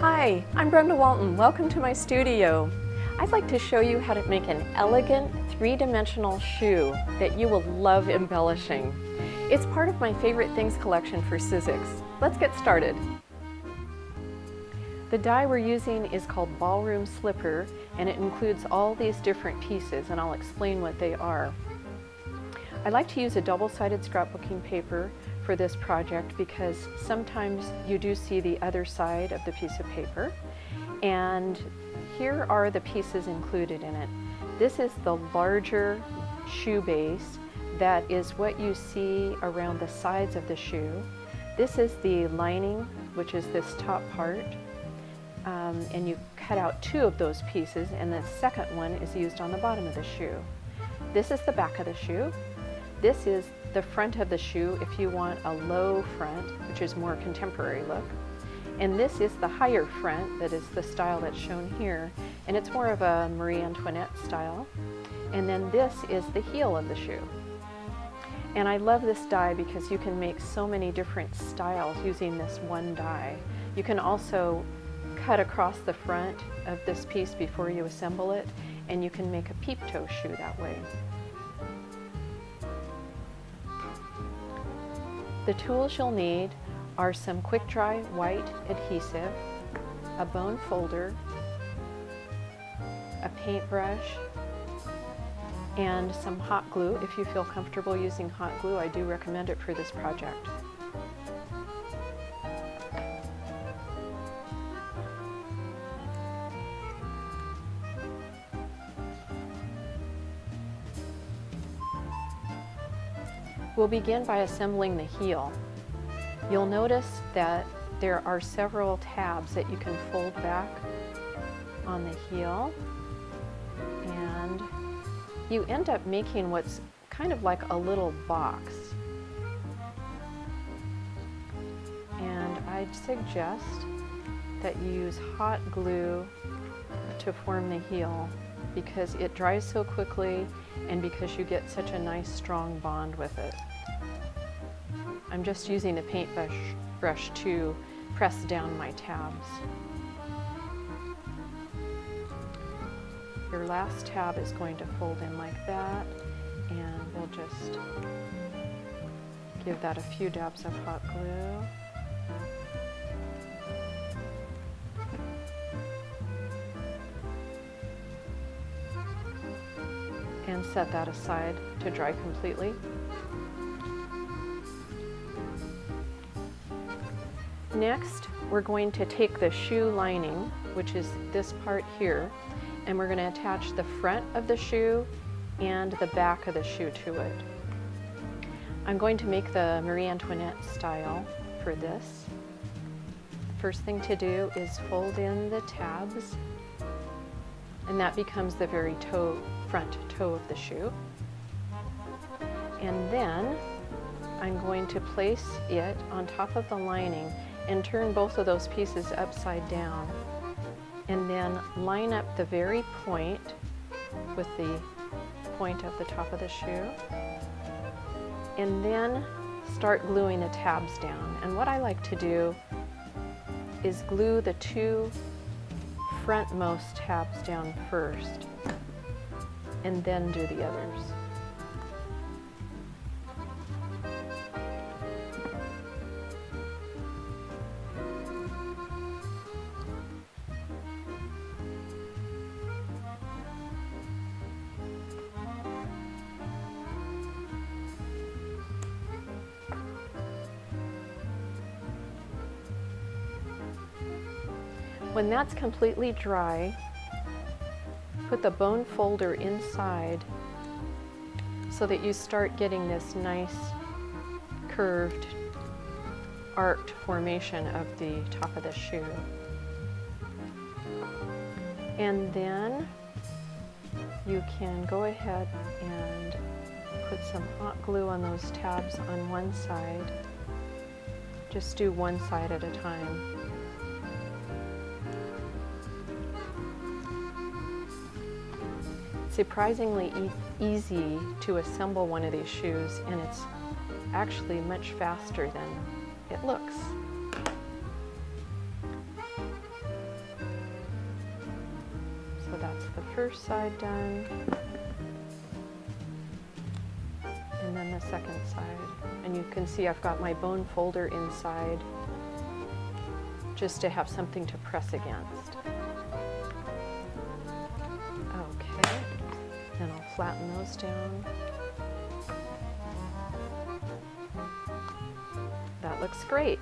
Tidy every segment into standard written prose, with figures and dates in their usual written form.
Hi, I'm Brenda Walton. Welcome to my studio. I'd like to show you how to make an elegant three-dimensional shoe that you will love embellishing. It's part of my favorite things collection for Sizzix. Let's get started. The die we're using is called Ballroom Slipper, and it includes all these different pieces, and I'll explain what they are. I like to use a double-sided scrapbooking paper for this project because sometimes you do see the other side of the piece of paper. And here are the pieces included in it. This is the larger shoe base. That is what you see around the sides of the shoe. This is the lining, which is this top part. And you cut out two of those pieces, and the second one is used on the bottom of the shoe. This is the back of the shoe. This is the front of the shoe if you want a low front, which is more contemporary look. And this is the higher front, that is the style that's shown here, and it's more of a Marie Antoinette style. And then this is the heel of the shoe. And I love this die because you can make so many different styles using this one die. You can also cut across the front of this piece before you assemble it, and you can make a peep toe shoe that way. The tools you'll need are some quick dry white adhesive, a bone folder, a paintbrush, and some hot glue. If you feel comfortable using hot glue, I do recommend it for this project. We'll begin by assembling the heel. You'll notice that there are several tabs that you can fold back on the heel, and you end up making what's kind of like a little box. And I'd suggest that you use hot glue to form the heel because it dries so quickly and because you get such a nice strong bond with it. I'm just using a paintbrush to press down my tabs. Your last tab is going to fold in like that, and we'll just give that a few dabs of hot glue. And set that aside to dry completely. Next, we're going to take the shoe lining, which is this part here, and we're going to attach the front of the shoe and the back of the shoe to it. I'm going to make the Marie Antoinette style for this. First thing to do is fold in the tabs, and that becomes the very front toe of the shoe. And then I'm going to place it on top of the lining and turn both of those pieces upside down, and then line up the very point with the point of the top of the shoe, and then start gluing the tabs down. And what I like to do is glue the two frontmost tabs down first and then do the others. When that's completely dry, put the bone folder inside so that you start getting this nice curved, arced formation of the top of the shoe. And then you can go ahead and put some hot glue on those tabs on one side. Just do one side at a time. Surprisingly easy to assemble one of these shoes, and it's actually much faster than it looks. first side done, and then the second side. And you can see I've got my bone folder inside just to have something to press against. Okay, then I'll flatten those down. That looks great.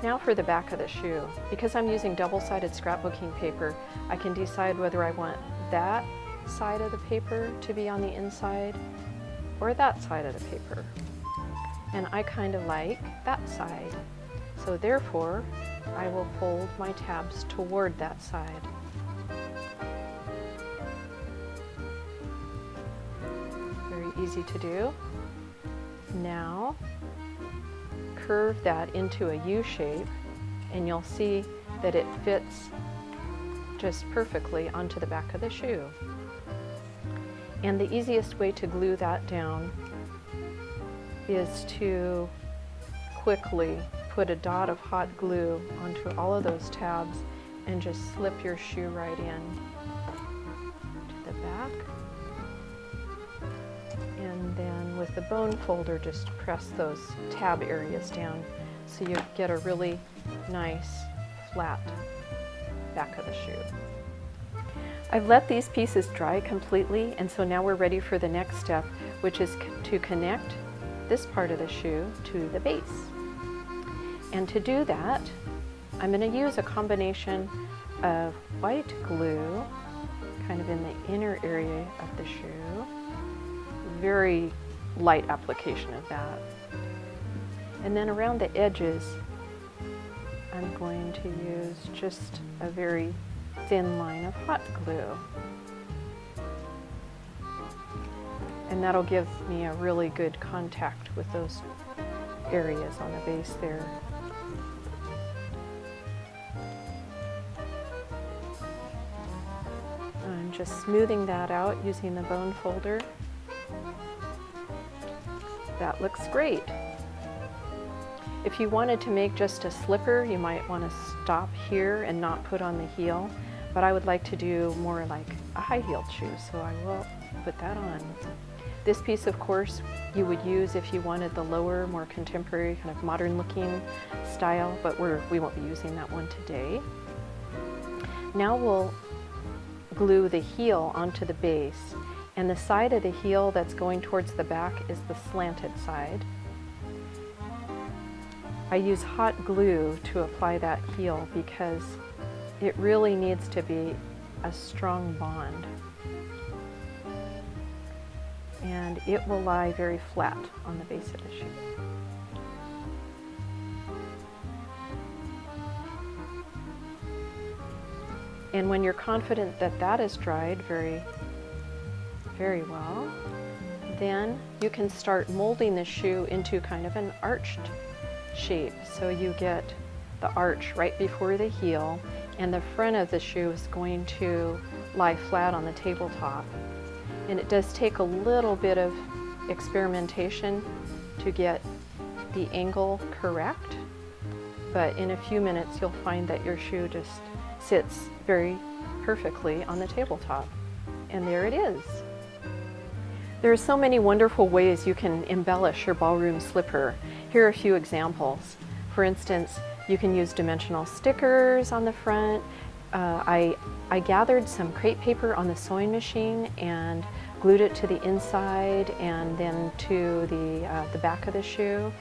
Now for the back of the shoe. Because I'm using double-sided scrapbooking paper, I can decide whether I want that side of the paper to be on the inside or that side of the paper. And I kind of like that side. So therefore, I will fold my tabs toward that side. Very easy to do. Now, curve that into a U shape, and you'll see that it fits just perfectly onto the back of the shoe. And the easiest way to glue that down is to quickly put a dot of hot glue onto all of those tabs and just slip your shoe right in to the back. And then with the bone folder, just press those tab areas down so you get a really nice flat back of the shoe. I've let these pieces dry completely, and so now we're ready for the next step, which is to connect this part of the shoe to the base. And to do that, I'm going to use a combination of white glue, kind of in the inner area of the shoe, very light application of that. And then around the edges, I'm going to use just a very thin line of hot glue. And that'll give me a really good contact with those areas on the base there. I'm just smoothing that out using the bone folder. That looks great. If you wanted to make just a slipper, you might want to stop here and not put on the heel, but I would like to do more like a high-heeled shoe, so I will put that on. This piece, of course, you would use if you wanted the lower, more contemporary, kind of modern-looking style, but we won't be using that one today. Now we'll glue the heel onto the base, and the side of the heel that's going towards the back is the slanted side. I use hot glue to apply that heel because it really needs to be a strong bond. And it will lie very flat on the base of the shoe. And when you're confident that that is dried very well, then you can start molding the shoe into kind of an arched shape. So you get the arch right before the heel, and the front of the shoe is going to lie flat on the tabletop. And it does take a little bit of experimentation to get the angle correct, but in a few minutes you'll find that your shoe just sits very perfectly on the tabletop. And there it is. There are so many wonderful ways you can embellish your ballroom slipper. Here are a few examples. For instance, you can use dimensional stickers on the front. I gathered some crepe paper on the sewing machine and glued it to the inside and then to the back of the shoe.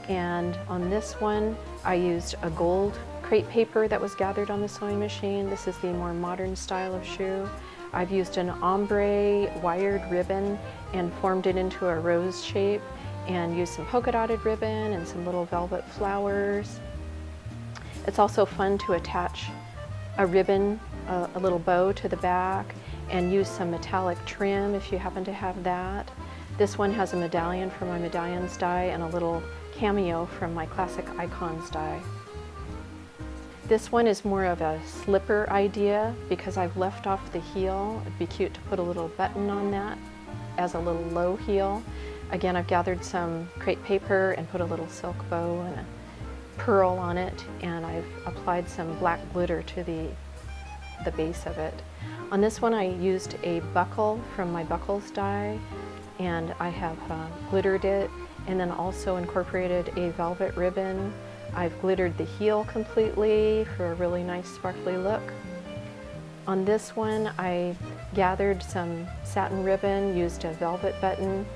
And on this one, I used a gold crepe paper that was gathered on the sewing machine. This is the more modern style of shoe. I've used an ombre wired ribbon and formed it into a rose shape and used some polka dotted ribbon and some little velvet flowers. It's also fun to attach a ribbon, a little bow to the back, and use some metallic trim if you happen to have that. This one has a medallion from my medallions die and a little cameo from my classic icons die. This one is more of a slipper idea because I've left off the heel. It'd be cute to put a little button on that as a little low heel. Again, I've gathered some crepe paper and put a little silk bow and a pearl on it, and I've applied some black glitter to the base of it. On this one I used a buckle from my buckles die, and I have glittered it, and then also incorporated a velvet ribbon. I've glittered the heel completely for a really nice sparkly look. On this one I gathered some satin ribbon, used a velvet button,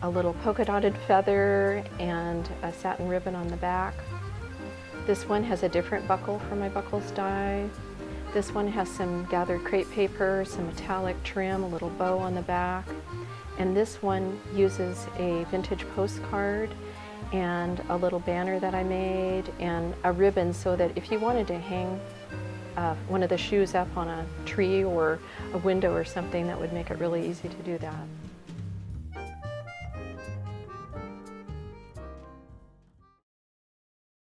a little polka dotted feather, and a satin ribbon on the back. This one has a different buckle from my buckles die. This one has some gathered crepe paper, some metallic trim, a little bow on the back. And this one uses a vintage postcard and a little banner that I made and a ribbon, so that if you wanted to hang one of the shoes up on a tree or a window or something, that would make it really easy to do that.